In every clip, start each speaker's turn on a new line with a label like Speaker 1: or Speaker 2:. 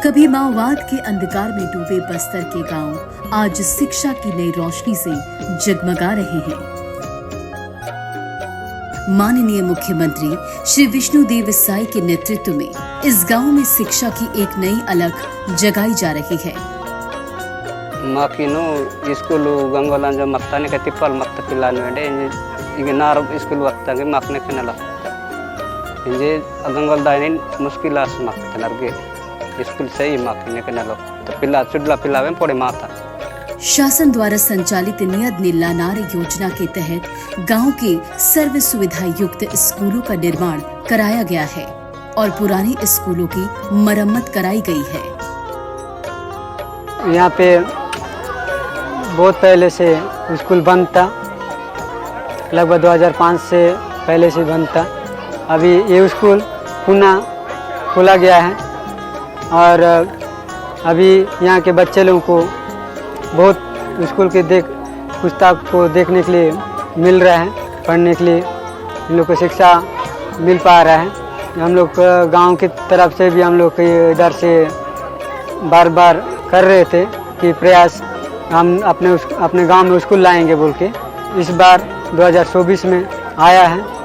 Speaker 1: कभी माओवाद के अंधकार में डूबे बस्तर के गांव आज शिक्षा की नई रोशनी से जगमगा रहे हैं। माननीय मुख्यमंत्री श्री विष्णुदेव साई के नेतृत्व में इस गांव में शिक्षा की एक नई अलख जगाई जा रही है।
Speaker 2: माकिनो स्कूल गंगोलांजो मत्ताने के तिप्पल मत्त पिलाने वेंडे इगे नार स्कूल वत्तांगे माकने के नला इंजे गंगोल दाइने मुश्किल आस मत्त नरगे स्कूल सही माकने के नलो तो पिला चुडला पिलावे पड़े माता।
Speaker 1: शासन द्वारा संचालित नियत नीलानार योजना के तहत गांव के सर्व सुविधा युक्त स्कूलों का निर्माण कराया गया है और पुराने स्कूलों की मरम्मत कराई गई है।
Speaker 3: यहाँ पे बहुत पहले से स्कूल बंद था, लगभग 2005 से पहले से बंद था। अभी ये स्कूल पुनः खोला गया है और अभी यहाँ के बच्चे लोगों को बहुत स्कूल के पुस्तक को देखने के लिए मिल रहा है, पढ़ने के लिए इन लोग को शिक्षा मिल पा रहा है। हम लोग गांव की तरफ से भी हम लोग इधर से बार बार कर रहे थे कि प्रयास हम अपने गांव में स्कूल लाएंगे बोल के। इस बार 2024 में आया है।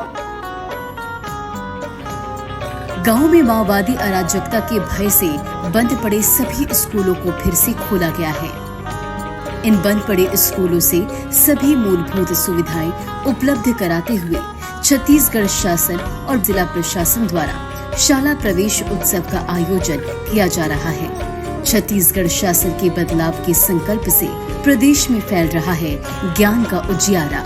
Speaker 1: गांव में माओवादी अराजकता के भय से बंद पड़े सभी स्कूलों को फिर से खोला गया है। इन बंद पड़े स्कूलों से सभी मूलभूत सुविधाएं उपलब्ध कराते हुए छत्तीसगढ़ शासन और जिला प्रशासन द्वारा शाला प्रवेश उत्सव का आयोजन किया जा रहा है। छत्तीसगढ़ शासन के बदलाव के संकल्प से प्रदेश में फैल रहा है ज्ञान का उजियारा।